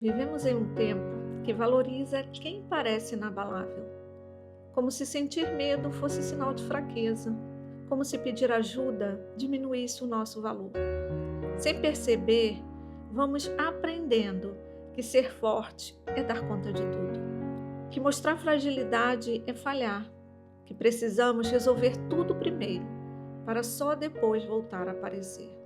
Vivemos em um tempo que valoriza quem parece inabalável, como se sentir medo fosse sinal de fraqueza, como se pedir ajuda diminuísse o nosso valor. Sem perceber, vamos aprendendo que ser forte é dar conta de tudo, que mostrar fragilidade é falhar, que precisamos resolver tudo primeiro, para só depois voltar a aparecer.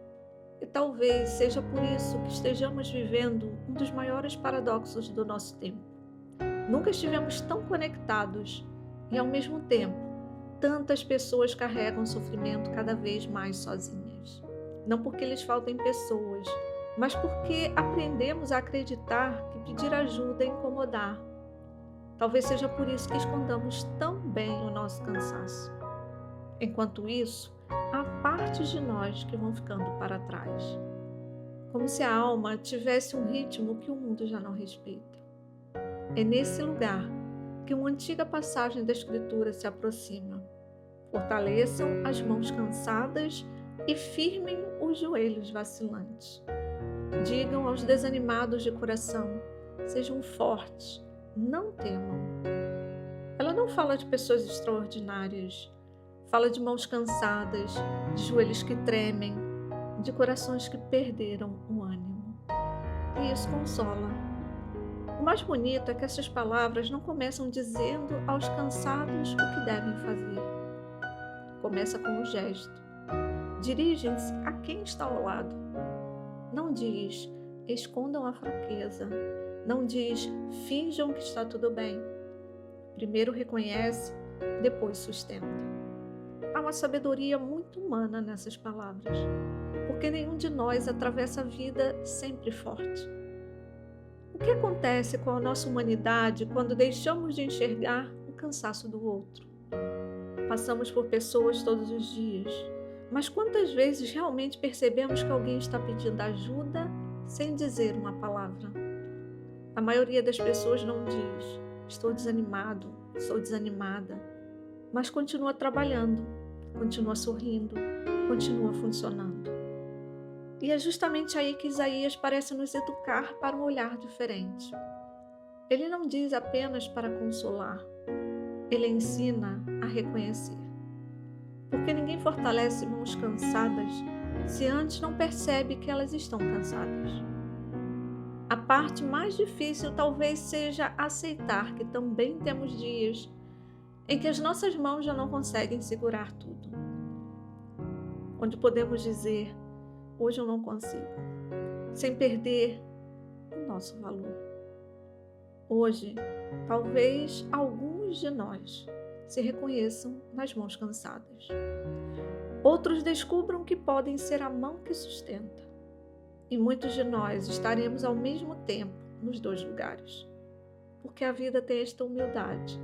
E talvez seja por isso que estejamos vivendo um dos maiores paradoxos do nosso tempo. Nunca estivemos tão conectados e, ao mesmo tempo, tantas pessoas carregam sofrimento cada vez mais sozinhas. Não porque lhes faltem pessoas, mas porque aprendemos a acreditar que pedir ajuda é incomodar. Talvez seja por isso que escondamos tão bem o nosso cansaço. Enquanto isso, há partes de nós que vão ficando para trás, como se a alma tivesse um ritmo que o mundo já não respeita. É nesse lugar que uma antiga passagem da Escritura se aproxima. Fortaleçam as mãos cansadas e firmem os joelhos vacilantes. Digam aos desanimados de coração: sejam fortes, não temam. Ela não fala de pessoas extraordinárias. Fala de mãos cansadas, de joelhos que tremem, de corações que perderam o ânimo. E isso consola. O mais bonito é que essas palavras não começam dizendo aos cansados o que devem fazer. Começa com um gesto. Dirigem-se a quem está ao lado. Não diz, escondam a fraqueza. Não diz, finjam que está tudo bem. Primeiro reconhece, depois sustenta. Há uma sabedoria muito humana nessas palavras, porque nenhum de nós atravessa a vida sempre forte. O que acontece com a nossa humanidade quando deixamos de enxergar o cansaço do outro? Passamos por pessoas todos os dias, mas quantas vezes realmente percebemos que alguém está pedindo ajuda sem dizer uma palavra? A maioria das pessoas não diz, estou desanimado, estou desanimada, mas continua trabalhando, continua sorrindo, continua funcionando. E é justamente aí que Isaías parece nos educar para um olhar diferente. Ele não diz apenas para consolar, ele ensina a reconhecer. Porque ninguém fortalece mãos cansadas se antes não percebe que elas estão cansadas. A parte mais difícil talvez seja aceitar que também temos dias em que as nossas mãos já não conseguem segurar tudo. Onde podemos dizer, hoje eu não consigo, sem perder o nosso valor. Hoje, talvez alguns de nós se reconheçam nas mãos cansadas. Outros descubram que podem ser a mão que sustenta. E muitos de nós estaremos ao mesmo tempo nos dois lugares. Porque a vida tem esta humildade.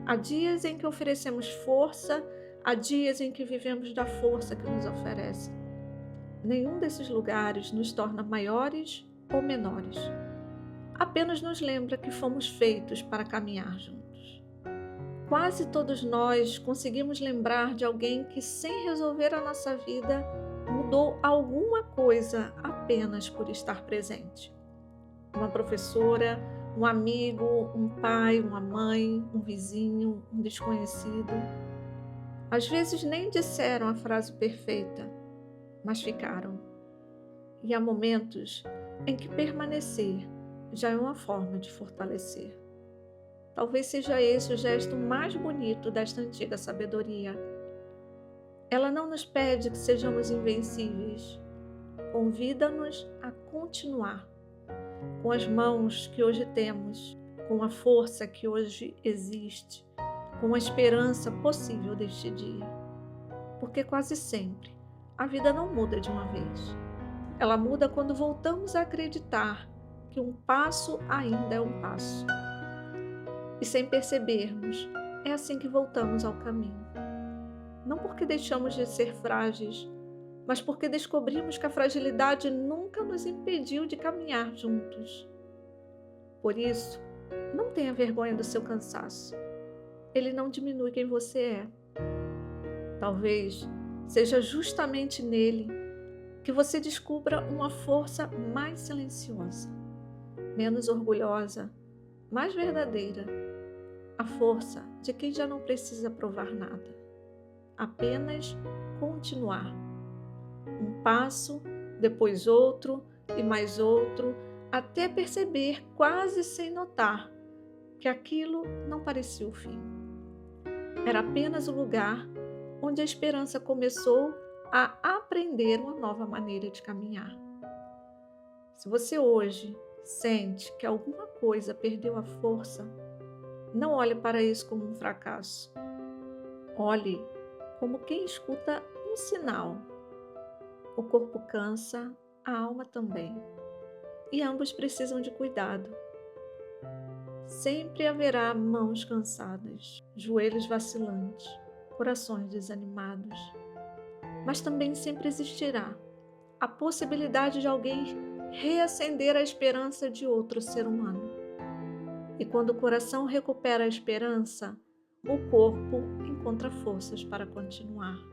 Há dias em que oferecemos força, há dias em que vivemos da força que nos oferece. Nenhum desses lugares nos torna maiores ou menores. Apenas nos lembra que fomos feitos para caminhar juntos. Quase todos nós conseguimos lembrar de alguém que, sem resolver a nossa vida, mudou alguma coisa apenas por estar presente. Uma professora, um amigo, um pai, uma mãe, um vizinho, um desconhecido. Às vezes nem disseram a frase perfeita, mas ficaram. E há momentos em que permanecer já é uma forma de fortalecer. Talvez seja esse o gesto mais bonito desta antiga sabedoria. Ela não nos pede que sejamos invencíveis. Convida-nos a continuar. Com as mãos que hoje temos, com a força que hoje existe, com a esperança possível deste dia. Porque quase sempre a vida não muda de uma vez. Ela muda quando voltamos a acreditar que um passo ainda é um passo. E sem percebermos, é assim que voltamos ao caminho. Não porque deixamos de ser frágeis, mas porque descobrimos que a fragilidade nunca nos impediu de caminhar juntos. Por isso, não tenha vergonha do seu cansaço. Ele não diminui quem você é. Talvez seja justamente nele que você descubra uma força mais silenciosa. menos orgulhosa, mais verdadeira, a força de quem já não precisa provar nada, apenas continuar. Um passo, depois outro e mais outro, até perceber, quase sem notar, que aquilo não parecia o fim. Era apenas o lugar onde a esperança começou a aprender uma nova maneira de caminhar. Se você hoje sente que alguma coisa perdeu a força, não olhe para isso como um fracasso. Olhe como quem escuta um sinal. O corpo cansa, a alma também. E ambos precisam de cuidado. Sempre haverá mãos cansadas, joelhos vacilantes, corações desanimados. Mas também sempre existirá a possibilidade de alguém reacender a esperança de outro ser humano. E quando o coração recupera a esperança, o corpo encontra forças para continuar.